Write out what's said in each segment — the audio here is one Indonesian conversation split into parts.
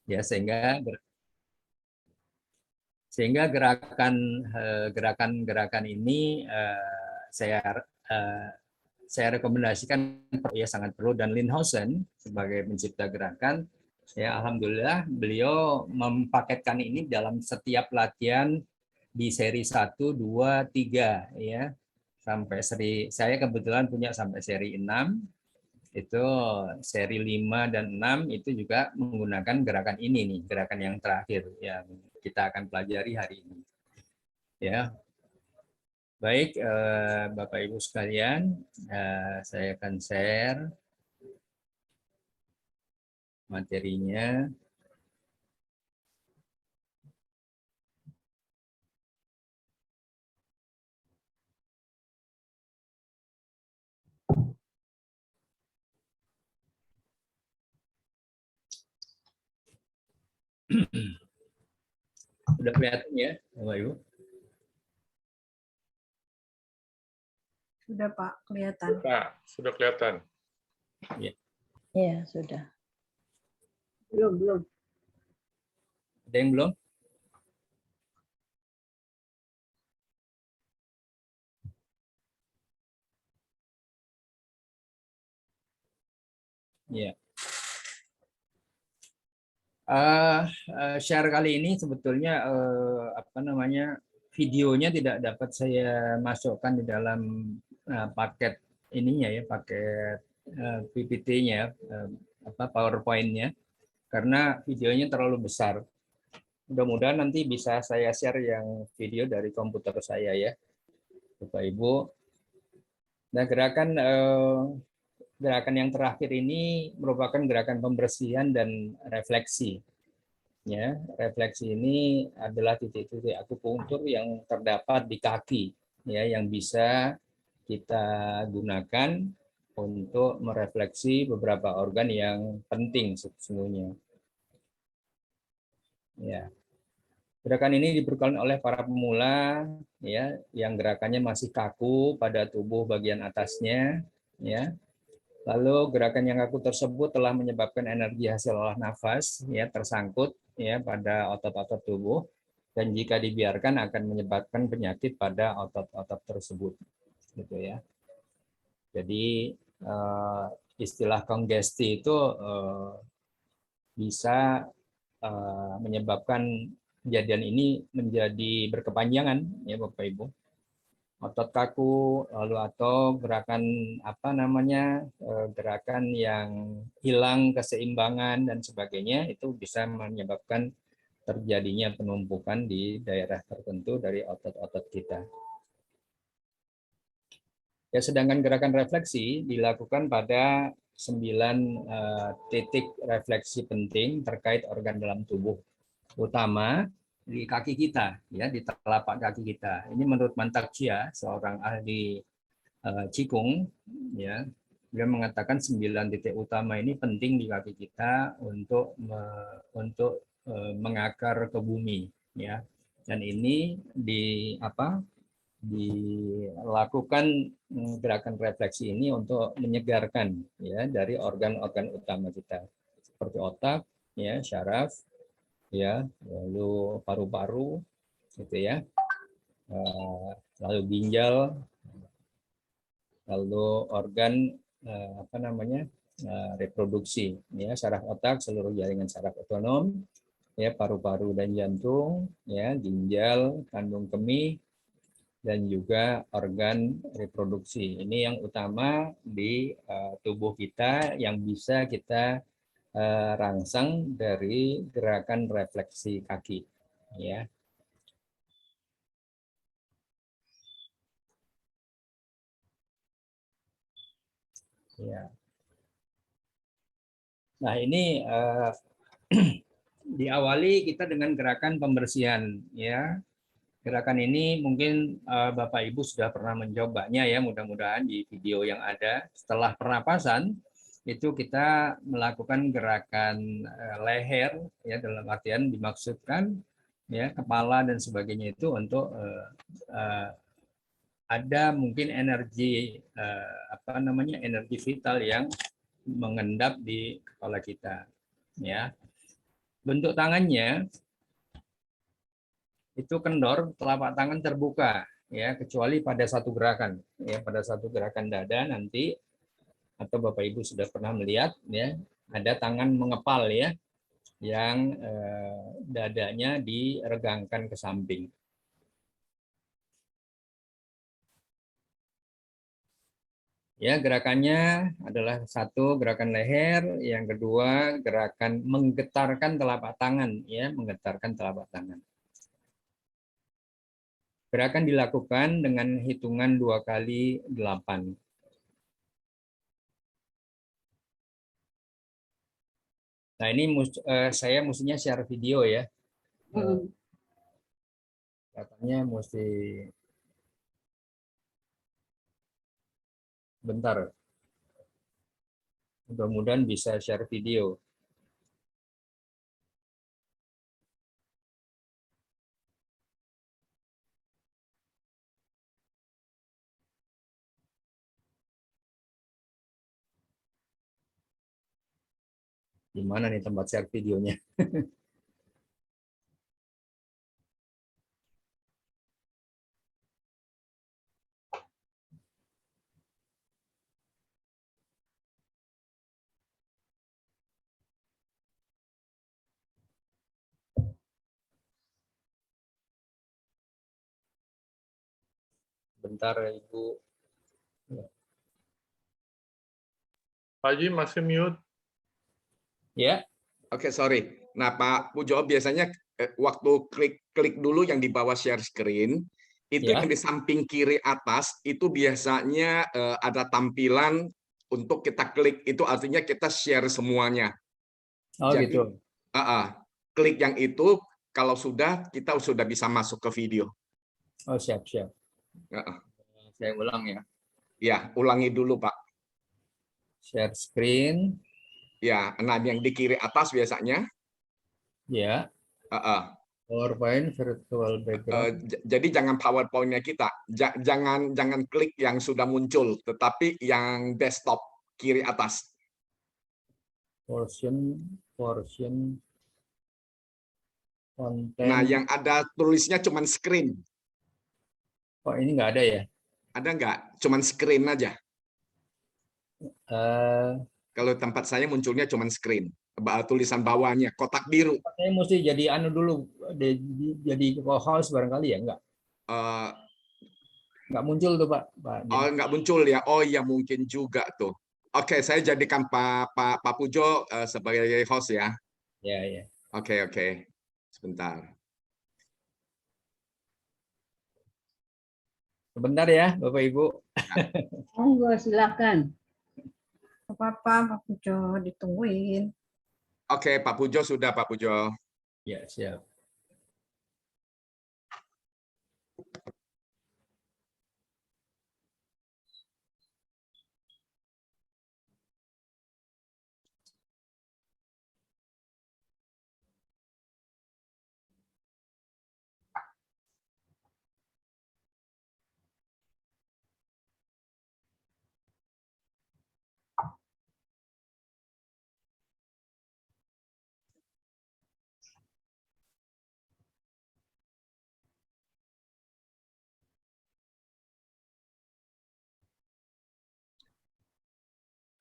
Ya, sehingga gerakan-gerakan ini eh, saya rekomendasikan ya sangat perlu. Dan Linhausen sebagai pencipta gerakan, ya alhamdulillah beliau mempaketkan ini dalam setiap latihan di seri 1, 2, 3 ya, sampai saya kebetulan punya sampai seri 6. Itu seri 5 dan 6 itu juga menggunakan gerakan ini nih, gerakan yang terakhir yang kita akan pelajari hari ini. Ya, baik Bapak Ibu sekalian, saya akan share materinya. Sudah kelihatan ya, Bapak Ibu? Sudah Pak, kelihatan. Sudah kelihatan. Ya. Ya, sudah. Belum. Ada yang belum? Ya. Share kali ini sebetulnya videonya tidak dapat saya masukkan di dalam paket ininya ya, paket PPT-nya, PowerPoint-nya, karena videonya terlalu besar. Mudah-mudahan nanti bisa saya share yang video dari komputer saya ya, Bapak Ibu. Nah, gerakan yang terakhir ini merupakan gerakan pembersihan dan refleksi. Ya, refleksi ini adalah titik-titik akupunktur yang terdapat di kaki, ya, yang bisa kita gunakan untuk merefleksi beberapa organ yang penting sesungguhnya. Ya, gerakan ini diperlukan oleh para pemula, ya, yang gerakannya masih kaku pada tubuh bagian atasnya, ya. Lalu gerakan yang kaku tersebut telah menyebabkan energi hasil olah nafas ya tersangkut ya pada otot-otot tubuh, dan jika dibiarkan akan menyebabkan penyakit pada otot-otot tersebut, gitu ya. Jadi istilah kongesti itu bisa menyebabkan kejadian ini menjadi berkepanjangan ya Bapak Ibu. Otot kaku, lalu atau gerakan gerakan yang hilang keseimbangan dan sebagainya, itu bisa menyebabkan terjadinya penumpukan di daerah tertentu dari otot-otot kita. Ya, sedangkan gerakan refleksi dilakukan pada 9 titik refleksi penting terkait organ dalam tubuh, utama di kaki kita, ya, di telapak kaki kita. Ini menurut Mantak Chia, seorang ahli Qigong, ya, beliau mengatakan 9 titik utama ini penting di kaki kita untuk mengakar ke bumi, ya. Dan ini dilakukan gerakan refleksi ini untuk menyegarkan ya dari organ-organ utama kita seperti otak, ya, syaraf, ya, lalu paru-paru, gitu ya, lalu ginjal, lalu organ reproduksi, ya, saraf otak, seluruh jaringan saraf otonom, ya, paru-paru dan jantung, ya, ginjal, kandung kemih, dan juga organ reproduksi. Ini yang utama di tubuh kita yang bisa kita rangsang dari gerakan refleksi kaki, ya. Ya. Nah, ini diawali kita dengan gerakan pembersihan, ya. Gerakan ini mungkin Bapak Ibu sudah pernah mencobanya ya, mudah-mudahan di video yang ada. Setelah pernapasan itu kita melakukan gerakan leher, ya, dalam artian dimaksudkan ya kepala dan sebagainya itu untuk ada mungkin energi energi vital yang mengendap di kepala kita, ya. bentuk tangannya itu kendor, telapak tangan terbuka, ya, kecuali pada satu gerakan, ya, pada satu gerakan dada nanti, atau Bapak Ibu sudah pernah melihat, ya, ada tangan mengepal, ya, yang dadanya diregangkan ke samping. Ya, gerakannya adalah satu, gerakan leher, yang kedua gerakan menggetarkan telapak tangan, ya, menggetarkan telapak tangan. Gerakan dilakukan dengan hitungan 2 kali 8. Nah, ini saya mestinya share video, ya. Katanya mesti bentar. Mudah-mudahan bisa share video. Di mana nih tempat share videonya? Bentar, Ibu. Pak Haji masih mute. Ya. Oke, sorry. Nah, Pak Pujo, biasanya waktu klik dulu yang di bawah share screen, itu Ya. yang di samping kiri atas, itu biasanya ada tampilan untuk kita klik, itu artinya kita share semuanya. Oh, Jadi, gitu. klik yang itu, kalau sudah, kita sudah bisa masuk ke video. Oh, siap. Saya ulang, ya. Ya, ulangi dulu, Pak. Share screen. Ya, nah yang di kiri atas biasanya. Ya. PowerPoint virtual background. Jadi jangan PowerPoint-nya kita, jangan klik yang sudah muncul, tetapi yang desktop kiri atas. Portion konten. Nah, yang ada tulisnya cuman screen. Oh, ini nggak ada, ya? Ada nggak? Cuman screen aja. Kalau tempat saya munculnya cuman screen. Tulisan bawahnya kotak biru. Saya mesti jadi dulu, jadi co-host barangkali, ya? Nggak muncul tuh, Pak. Oh, nggak muncul, ya? Oh iya, mungkin juga tuh. Oke, saya jadikan Pak Pujo sebagai host, ya. Ya. Oke. Sebentar. Sebentar, ya, Bapak Ibu. Monggo, silakan. Apa-apa, Pak Pujo, ditungguin. Oke, Pak Pujo sudah, Pak Pujo. Ya, siap.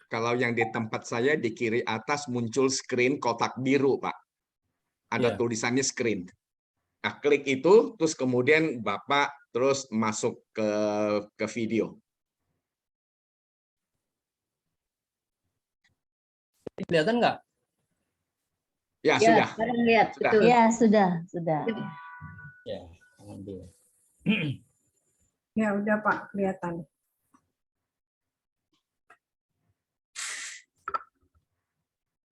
Kalau yang di tempat saya di kiri atas muncul screen kotak biru, Pak. Ada Ya. tulisannya screen. Nah, klik itu, terus kemudian Bapak terus masuk ke video. Kelihatan nggak? Ya, Ya, sudah. sekarang lihat. Sudah. Betul. Ya, sudah. Ya, alhamdulillah. Ya, udah Pak, kelihatan.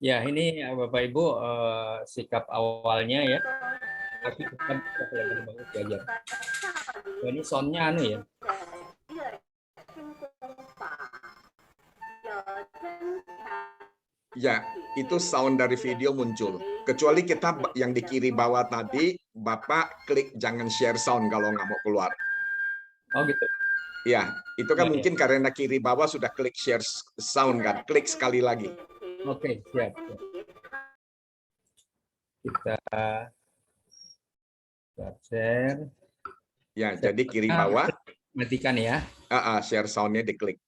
Ya, ini Bapak Ibu sikap awalnya, ya. Tapi bukan kelihatan banget diajar. Oh, ini soundnya ya. Ya, itu sound dari video muncul. Kecuali kita yang di kiri bawah tadi, Bapak klik jangan share sound kalau nggak mau keluar. Oh, gitu. Ya, itu kan Ya. mungkin karena kiri bawah sudah klik share sound kan. Klik sekali lagi. Oke, siap. Kita share. Ya, jadi kiri bawah. Matikan ya. Share sound-nya diklik.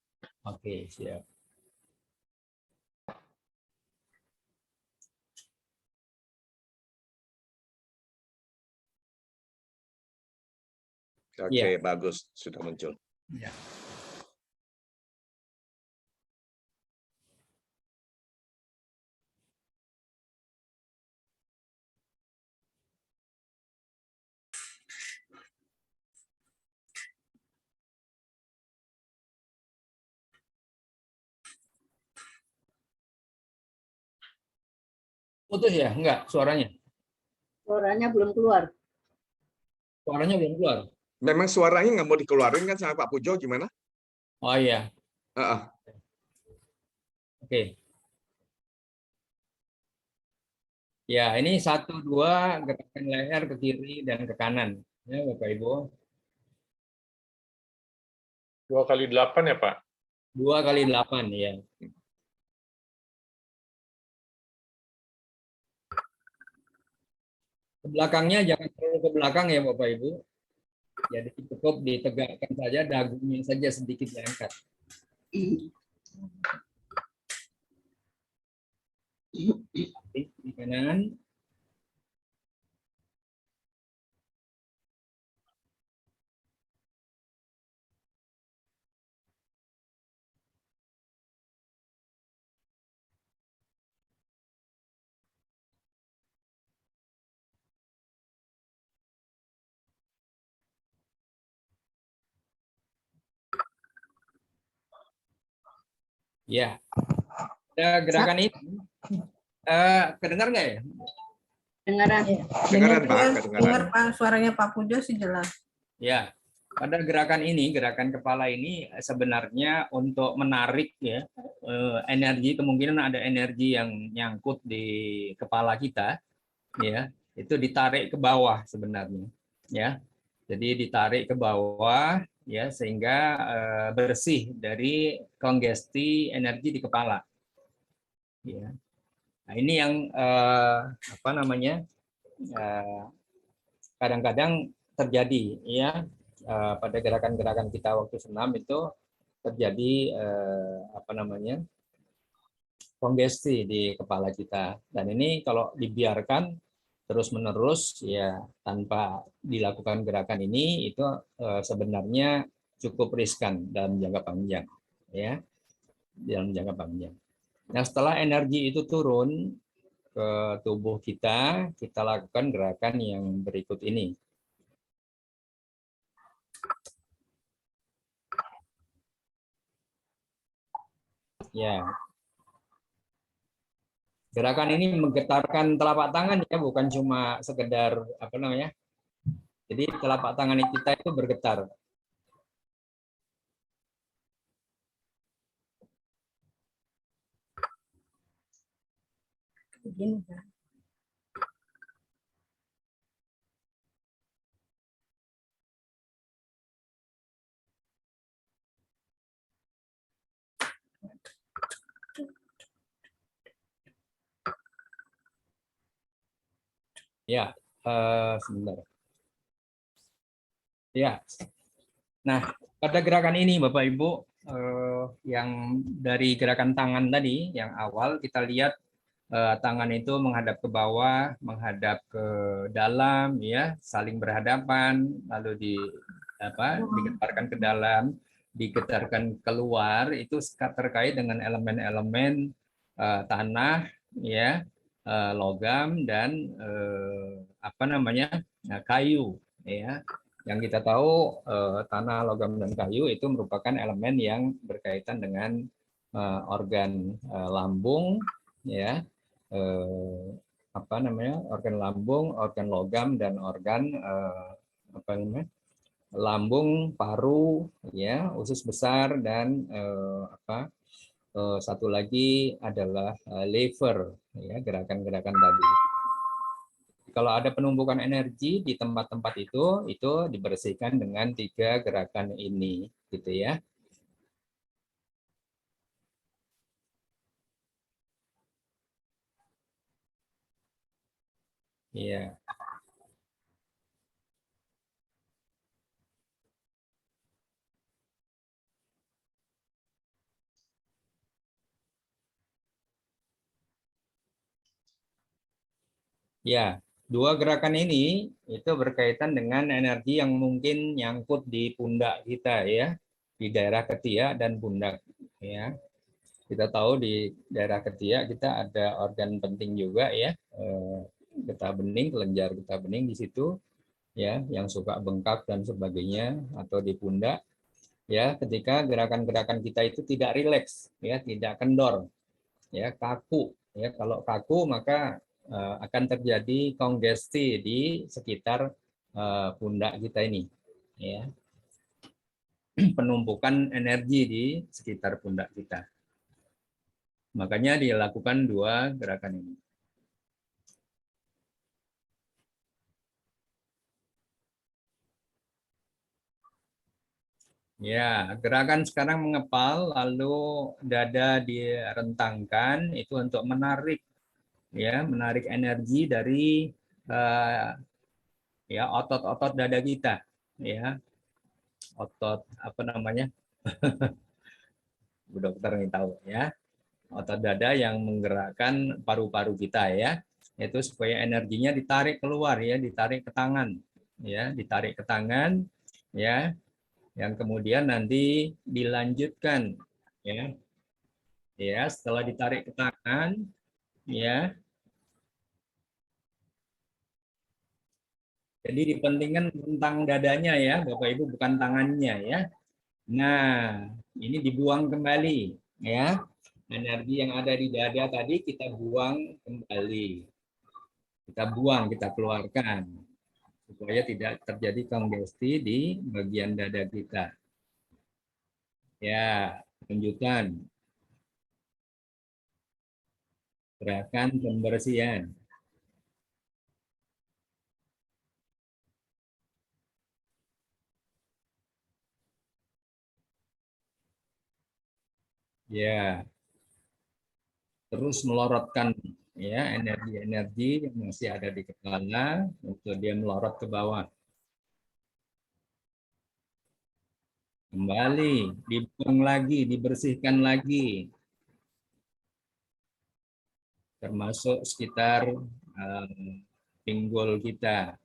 Oke, siap. Oke, bagus. Sudah muncul. Ya. Putus ya? Enggak, suaranya? Suaranya belum keluar. Suaranya belum keluar? Memang suaranya nggak mau dikeluarin kan sama Pak Pujo, gimana? Oh iya. Oke. Ya, ini 1, 2, gerakan leher ke kiri dan ke kanan. Ya, Bapak Ibu. 2 kali 8 ya, Pak? 2 kali 8, ya. Ke belakangnya jangan terlalu ke belakang ya, Bapak Ibu. Jadi cukup ditegakkan saja, dagunya saja sedikit diangkat. Di kanan. Ya, ada gerakan ini. Kedengar nggak ya? Dengaran. Kedengaran, Pak. Dengar Pak, suaranya Pak Pujo sih jelas. Ya, pada gerakan ini, gerakan kepala ini sebenarnya untuk menarik ya energi, kemungkinan ada energi yang nyangkut di kepala kita, ya, itu ditarik ke bawah sebenarnya, ya. Jadi ditarik ke bawah, ya, sehingga bersih dari kongesti energi di kepala. Ya. Nah, ini yang apa namanya? Kadang-kadang terjadi, ya, pada gerakan-gerakan kita waktu senam itu terjadi apa namanya? Kongesti di kepala kita. Dan ini kalau dibiarkan terus-menerus ya tanpa dilakukan gerakan ini itu sebenarnya cukup riskan dalam jangka panjang, ya, dalam jangka panjang. Nah, setelah energi itu turun ke tubuh kita, kita lakukan gerakan yang berikut ini. Ya, gerakan ini menggetarkan telapak tangan ya, bukan cuma sekedar apa namanya. Jadi telapak tangan kita itu bergetar. Begini kan. Ya, sebentar. Ya. Nah, pada gerakan ini Bapak Ibu, yang dari gerakan tangan tadi, yang awal kita lihat tangan itu menghadap ke bawah, menghadap ke dalam, ya, saling berhadapan, lalu digetarkan ke dalam, digetarkan keluar, itu terkait dengan elemen-elemen tanah, ya, logam dan apa namanya, kayu, ya. Yang kita tahu tanah, logam dan kayu itu merupakan elemen yang berkaitan dengan organ lambung, ya, apa namanya, organ lambung, organ logam dan organ apa namanya, lambung, paru, ya, usus besar dan satu lagi adalah liver, ya, gerakan-gerakan tadi. Kalau ada penumpukan energi di tempat-tempat itu dibersihkan dengan 3 gerakan ini, gitu ya. Iya. Ya, dua gerakan ini itu berkaitan dengan energi yang mungkin nyangkut di pundak kita ya, di daerah ketiak dan pundak ya. Kita tahu di daerah ketiak kita ada organ penting juga ya, getah bening, kelenjar getah bening di situ ya, yang suka bengkak dan sebagainya, atau di pundak ya. Ketika gerakan-gerakan kita itu tidak rileks ya, tidak kendor ya, kaku ya. Kalau kaku maka akan terjadi kongesti di sekitar pundak kita ini ya, penumpukan energi di sekitar pundak kita. Makanya dilakukan dua gerakan ini. Ya, gerakan sekarang mengepal, lalu dada direntangkan itu untuk menarik ya, menarik energi dari ya otot-otot dada kita ya, otot apa namanya, Bu Dokter nih tahu ya, otot dada yang menggerakkan paru-paru kita ya, itu supaya energinya ditarik keluar ya, ditarik ke tangan ya, ditarik ke tangan ya, yang kemudian nanti dilanjutkan ya, ya setelah ditarik ke tangan ya, jadi dipentingkan tentang dadanya ya Bapak Ibu, bukan tangannya ya. Nah, ini dibuang kembali ya. Energi yang ada di dada tadi kita buang kembali. Kita buang, kita keluarkan supaya tidak terjadi kongesti di bagian dada kita. Ya, lanjutkan gerakan pembersihan. Ya, terus melorotkan ya energi-energi yang masih ada di kepala untuk dia melorot ke bawah. Kembali, dibuang lagi, dibersihkan lagi. Termasuk sekitar pinggul kita.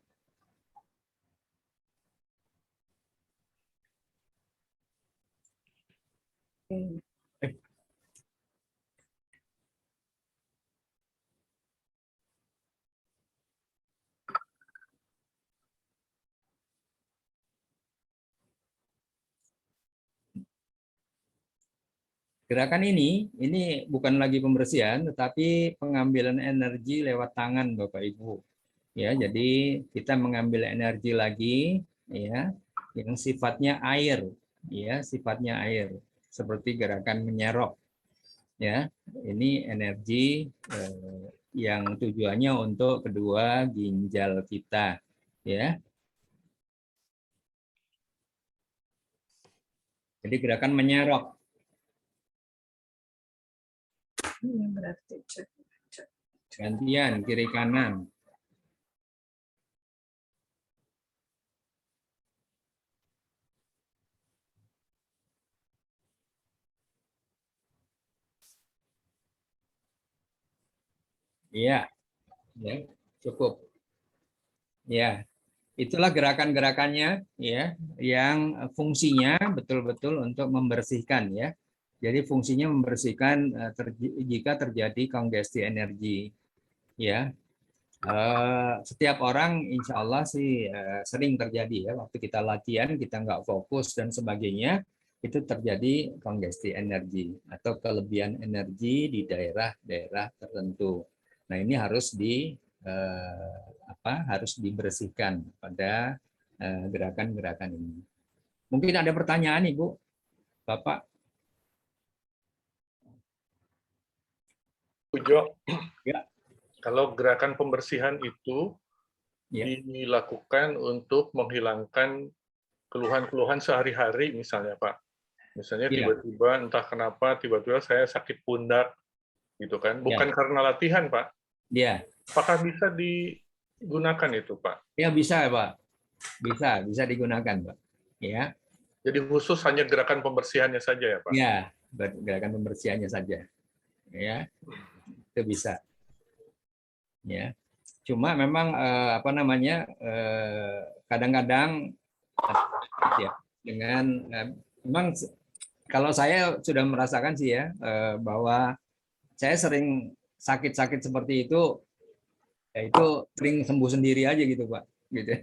Gerakan ini bukan lagi pembersihan, tetapi pengambilan energi lewat tangan, Bapak Ibu. Ya, jadi kita mengambil energi lagi, ya, yang sifatnya air, ya, sifatnya air, seperti gerakan menyerok. Ya, ini energi yang tujuannya untuk kedua ginjal kita, ya. Jadi gerakan menyerok. Ini berarti Gantian kiri kanan. Iya, ya, cukup. Ya, itulah gerakan-gerakannya ya, yang fungsinya betul-betul untuk membersihkan ya. Jadi fungsinya membersihkan jika terjadi kongesti energi ya. Setiap orang insya Allah sih sering terjadi ya, waktu kita latihan kita nggak fokus dan sebagainya, itu terjadi kongesti energi atau kelebihan energi di daerah-daerah tertentu. Nah, ini harus harus dibersihkan pada gerakan-gerakan ini. Mungkin ada pertanyaan Ibu, Bapak? Ujo, Ya. kalau gerakan pembersihan itu Ya. dilakukan untuk menghilangkan keluhan-keluhan sehari-hari misalnya Pak. Misalnya Ya. tiba-tiba entah kenapa tiba-tiba saya sakit pundak gitu kan. Bukan karena latihan Pak. Ya. Apakah bisa gunakan itu, Pak? Ya bisa, Pak. Bisa digunakan, Pak. Ya. Jadi khusus hanya gerakan pembersihannya saja ya, Pak? Ya, gerakan pembersihannya saja. Ya, itu bisa. Ya. Cuma memang apa namanya kadang-kadang ya dengan memang kalau saya sudah merasakan sih ya bahwa saya sering sakit-sakit seperti itu, ya itu sering sembuh sendiri aja gitu Pak, gitu.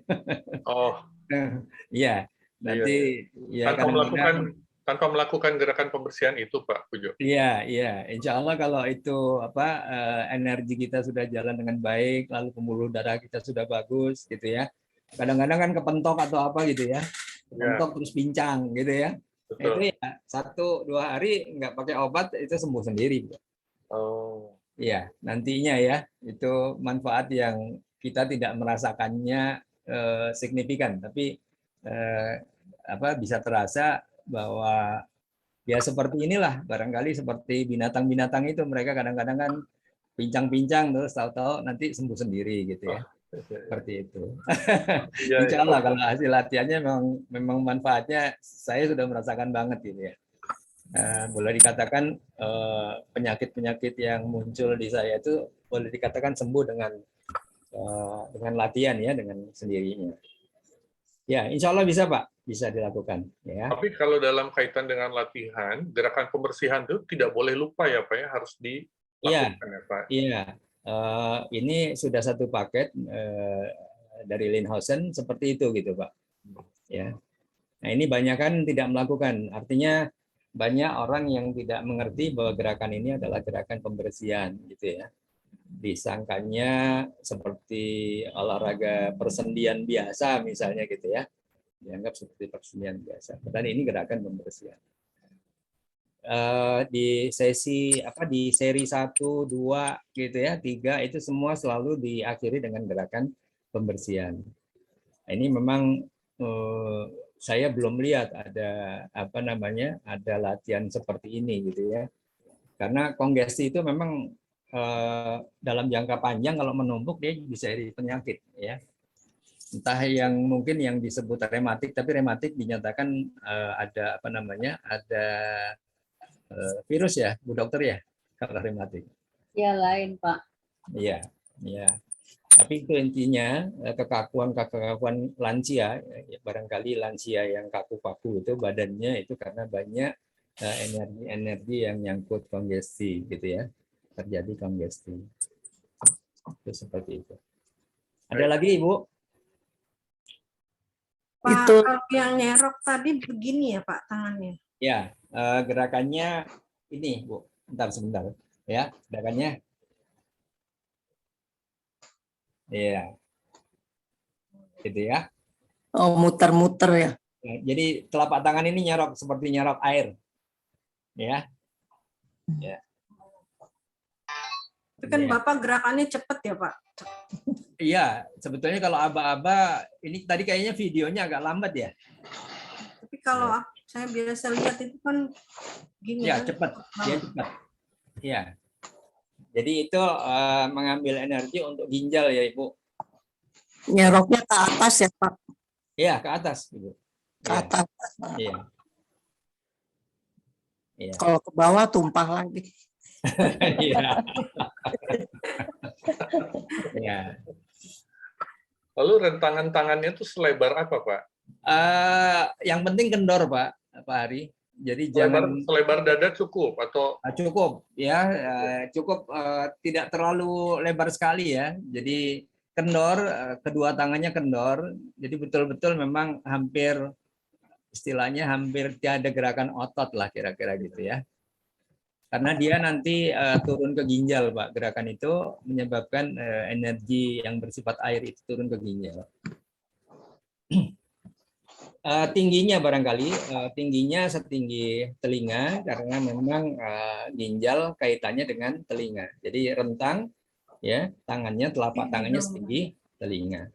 Oh, Iya, iya, nanti iya. ya kadang-kadang Tanpa melakukan gerakan pembersihan itu, Pak Pujo. iya, iya. Insya Allah kalau itu apa energi kita sudah jalan dengan baik, lalu pembuluh darah kita sudah bagus, gitu ya. Kadang-kadang kan kepentok atau apa gitu ya, Ya, kepentok terus pincang, gitu ya. Itu betul. ya 1-2 hari nggak pakai obat itu sembuh sendiri. Oh, Iya, nantinya ya itu manfaat yang kita tidak merasakannya signifikan, tapi eh, apa bisa terasa bahwa ya seperti inilah barangkali seperti binatang-binatang itu mereka kadang-kadang kan pincang-pincang terus tahu-tahu nanti sembuh sendiri gitu oh, ya, iya, iya. seperti itu. Iya, Insya iya. Allah kalau hasil latihannya memang manfaatnya saya sudah merasakan banget gitu ya. Boleh dikatakan penyakit-penyakit yang muncul di saya itu boleh dikatakan sembuh dengan latihan ya, dengan sendirinya. Ya, insya Allah bisa Pak, bisa dilakukan. Ya. Tapi kalau dalam kaitan dengan latihan, gerakan pembersihan itu tidak boleh lupa ya, Pak ya, harus Iya, dilakukan ya, Pak. iya. Ini sudah satu paket dari Linhausen seperti itu gitu Pak. Ya. Nah ini banyak kan tidak melakukan. Artinya banyak orang yang tidak mengerti bahwa gerakan ini adalah gerakan pembersihan gitu ya. Disangkanya seperti olahraga persendian biasa misalnya gitu ya. Dianggap seperti persendian biasa. Padahal ini gerakan pembersihan. Di seri 1, 2 gitu ya, 3 itu semua selalu diakhiri dengan gerakan pembersihan. Nah, ini memang saya belum lihat ada ada latihan seperti ini gitu ya. Karena kongesti itu memang dalam jangka panjang kalau menumpuk dia bisa jadi penyakit ya. Entah yang mungkin yang disebut rematik, tapi rematik dinyatakan ada ada virus ya, Bu Dokter ya, kalau rematik. Ya lain Pak. Iya, iya. Tapi itu intinya kekakuan lansia, barangkali lansia yang kaku-kaku itu badannya itu karena banyak energi-energi yang nyangkut kongesti gitu ya, terjadi kongesti. Itu seperti itu. Ada lagi Ibu? Pak, Itu kalau yang nyerok tadi begini ya Pak tangannya. Ya, gerakannya ini Bu. Sebentar. Ya, gerakannya. Iya. Gitu ya. muter-muter ya. Jadi telapak tangan ini nyerok seperti nyerok air. Ya. Ya. Itu kan Ya. Bapak gerakannya cepet ya Pak. Iya, sebetulnya kalau aba-aba ini tadi kayaknya videonya agak lambat ya. Tapi kalau saya biasa lihat itu kan gini Ya, kan. cepat. Dia cepat. Iya. Jadi itu mengambil energi untuk ginjal ya, Ibu. Nyeroknya ke atas ya, Pak. Iya, ke atas, Ibu. Ke atas. Iya. Iya. Kalau ke bawah tumpah lagi. Iya. Iya. Lalu rentangan tangannya itu selebar apa, Pak? Yang penting kendor, Pak Hari. Jadi jangan selebar dada cukup atau cukup ya, cukup tidak terlalu lebar sekali ya. Jadi kendor, kedua tangannya kendor. Jadi betul-betul memang hampir istilahnya hampir tiada gerakan otot lah kira-kira gitu ya. Karena dia nanti turun ke ginjal, Pak. Gerakan itu menyebabkan energi yang bersifat air itu turun ke ginjal. Tingginya barangkali tingginya setinggi telinga karena memang ginjal kaitannya dengan telinga. Jadi rentang ya tangannya, telapak tangannya setinggi telinga.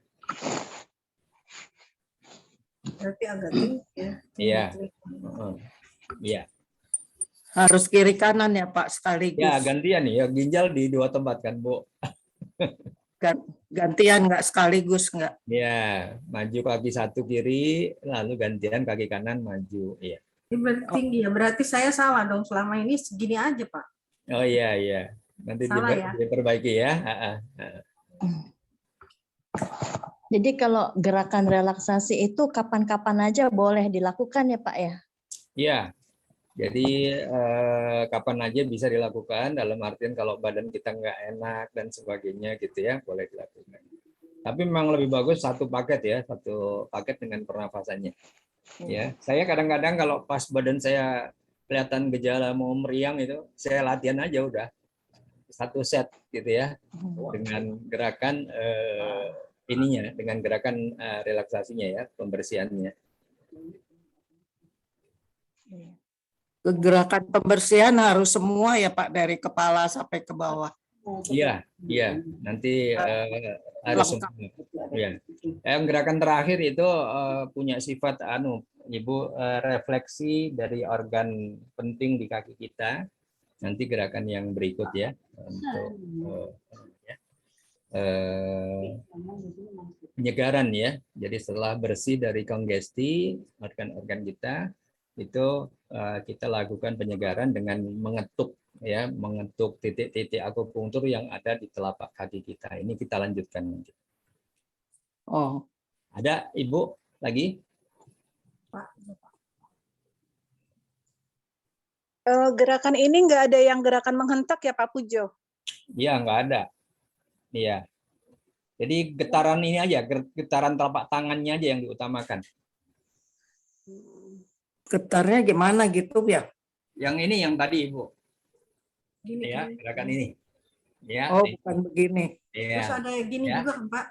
Berarti agak tinggi ya. Iya. Iya. Harus kiri kanan ya, Pak, sekaligus. Ya gantian nih ya, ginjal di 2 tempat kan, Bu. gantian nggak sekaligus nggak? Ya, maju kaki satu kiri, lalu gantian kaki kanan maju. Iya. Ini berarti tinggi ya. Berarti saya salah dong. Selama ini segini aja, Pak. Oh iya iya. Nanti Salah ya? diperbaiki ya. Jadi kalau gerakan relaksasi itu kapan-kapan aja boleh dilakukan ya Pak ya? Iya. Jadi kapan aja bisa dilakukan, dalam artian kalau badan kita nggak enak dan sebagainya gitu ya, boleh dilakukan. Tapi memang lebih bagus satu paket ya, satu paket dengan pernafasannya. Ya, saya kadang-kadang kalau pas badan saya kelihatan gejala mau meriang itu, saya latihan aja udah satu set gitu ya, dengan gerakan ininya, dengan gerakan relaksasinya ya, pembersihannya. Gerakan pembersihan harus semua ya Pak, dari kepala sampai ke bawah. Iya, iya. Nanti harus semua. Ya. Yang gerakan terakhir itu punya sifat Ibu, refleksi dari organ penting di kaki kita. Nanti gerakan yang berikut ya untuk penyegaran ya. Jadi setelah bersih dari kongesti organ-organ kita, itu kita lakukan penyegaran dengan mengetuk ya, mengetuk titik-titik akupunktur yang ada di telapak kaki kita. Ini kita lanjutkan nanti. Oh, Ada Ibu lagi? Gerakan ini nggak ada yang gerakan menghentak ya Pak Pujo? Iya, nggak ada. Iya. Jadi getaran ini aja, getaran telapak tangannya aja yang diutamakan. getarnya gimana gitu ya? Yang ini yang tadi Ibu. Gini, Ya, gini. gerakan ini. Ya. Oh, bukan begini. Terus Iya. ada gini Ya. juga kan, Pak?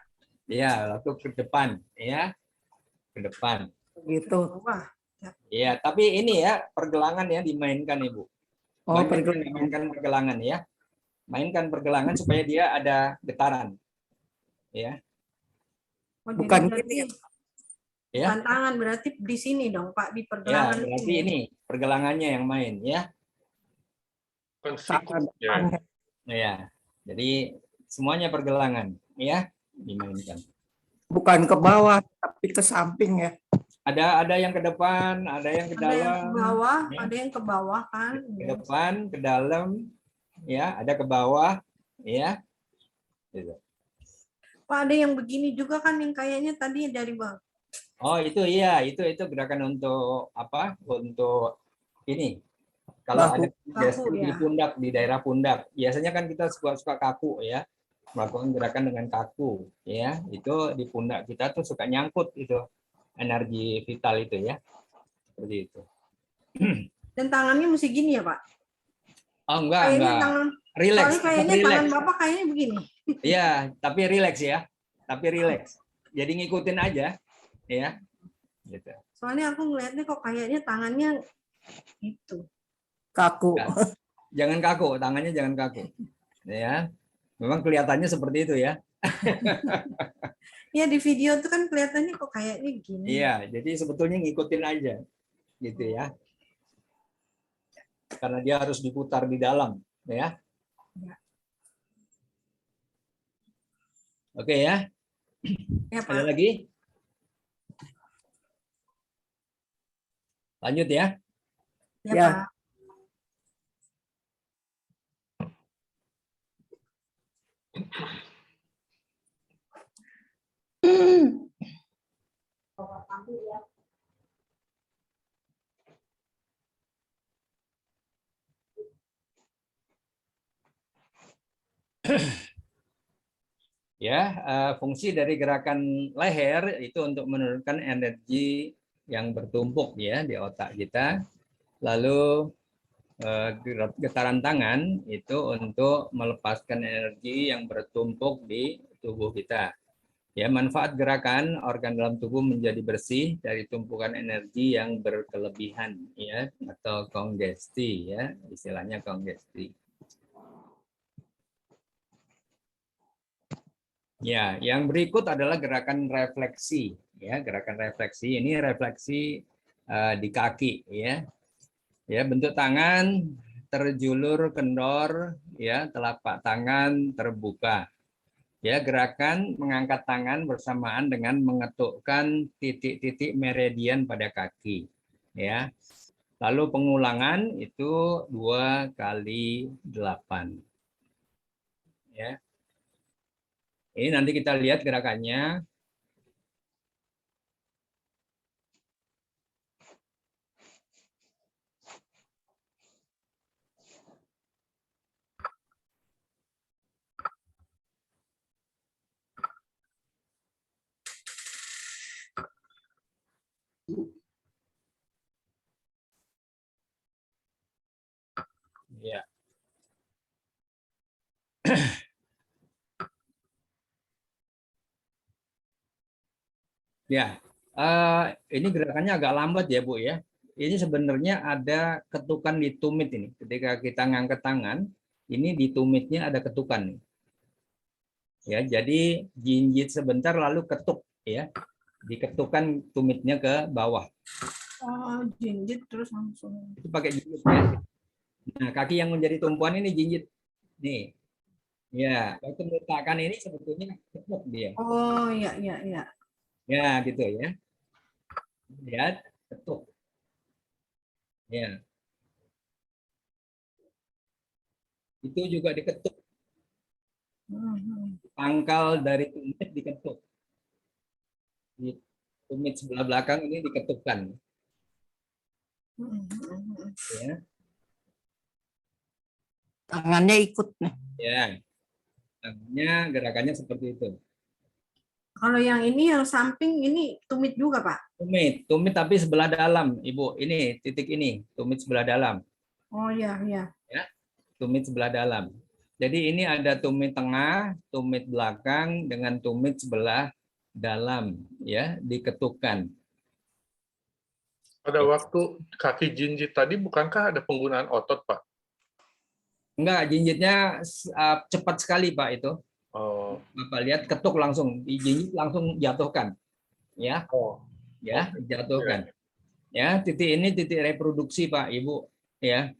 Iya, lalu ke depan, ya. Ke depan. Gitu. Wah, Iya, tapi ini ya pergelangan ya dimainkan Ibu. Oh, Banyak yang pergelangan. mainkan pergelangan ya. Mainkan pergelangan supaya dia ada getaran. Ya. oh, Bukan jadi berarti gini ya? Ya. bukan tangan, berarti di sini dong, Pak, di Ya, pergelangan berarti sini. ini pergelangannya yang main ya. Kan Tangan siku, ya. depannya. Ya. Jadi semuanya pergelangan ya dimainkan. Bukan ke bawah, tapi ke samping ya. Ada yang ke depan, ada yang ke Ada yang dalam, ke bawah, ya. ada yang ke bawah kan. Ke depan, ke dalam, ya, ada ke bawah, ya. Gitu. Pak, ada yang begini juga kan yang kayaknya tadi dari bawah. Oh, itu iya, itu gerakan untuk apa? Untuk ini. Kalau Bahu. ada Bahu, di ya. pundak, di daerah pundak, biasanya kan kita suka kaku ya, melakukan gerakan dengan kaku, ya. Itu di pundak kita tuh suka nyangkut itu energi vital itu ya, seperti itu. Dan tangannya mesti gini ya, Pak? Oh enggak, Kayaknya enggak. tangan, Relax, soalnya kayaknya relax. tangan Bapak kayaknya begini. Iya, tapi relax ya. Tapi relax. Jadi ngikutin aja, ya. Gitu. Soalnya aku ngeliatnya kok kayaknya tangannya itu. Kaku. Ya. Jangan kaku, tangannya jangan kaku. Ya. Memang kelihatannya seperti itu ya. Ya di video itu kan kelihatannya kok kayaknya gini. Iya, jadi sebetulnya ngikutin aja. Gitu ya. Karena dia harus diputar di dalam, ya. Oke ya. Ya, Ada Pak. lagi? Lanjut ya. Ya, Ya. Pak. Ya, fungsi dari gerakan leher itu untuk menurunkan energi yang bertumpuk ya di otak kita. Lalu getaran tangan itu untuk melepaskan energi yang bertumpuk di tubuh kita. Ya, manfaat gerakan organ dalam tubuh menjadi bersih dari tumpukan energi yang berkelebihan ya, atau kongesti ya, istilahnya kongesti. Ya, yang berikut adalah gerakan refleksi. Ya, gerakan refleksi ini refleksi di kaki. Ya, bentuk tangan terjulur kendor, ya, telapak tangan terbuka. Ya, gerakan mengangkat tangan bersamaan dengan mengetukkan titik-titik meridian pada kaki. Ya. Lalu pengulangan itu 2 kali 8. Ya. Ini nanti kita lihat gerakannya. Ya. Ya, ini gerakannya agak lambat ya Bu ya. Ini sebenarnya ada ketukan di tumit ini. Ketika kita ngangkat tangan, ini di tumitnya ada ketukan nih. Ya, jadi jinjit sebentar lalu ketuk ya. Diketukan tumitnya ke bawah. Oh, jinjit terus langsung. Itu pakai jinjit ya. Nah, kaki yang menjadi tumpuan ini jinjit. Nih. Ya, waktu meletakkan ini sebetulnya ketuk dia. Oh, iya, iya, iya. Ya, gitu ya. Lihat, ketuk. Ya. Itu juga diketuk. Pangkal dari tumit diketuk. Di tumit sebelah belakang ini diketukkan. Ya. Tangannya ikut nih. Ya. Tangannya gerakannya seperti itu. Kalau yang ini yang samping ini tumit juga, Pak. Tumit tapi sebelah dalam, Ibu. Ini titik ini, tumit sebelah dalam. Oh, iya, iya. Ya. Tumit sebelah dalam. Jadi ini ada tumit tengah, tumit belakang dengan tumit sebelah dalam, ya, diketukkan. Pada waktu kaki jinjit tadi, bukankah ada penggunaan otot, Pak? Enggak, jinjitnya cepat sekali, Pak, itu. Oh. Bapak lihat ketuk langsung, dijinjit langsung jatuhkan. Ya. Oh. Ya, jatuhkan. Ya, titik ini titik reproduksi, Pak, Ibu, ya.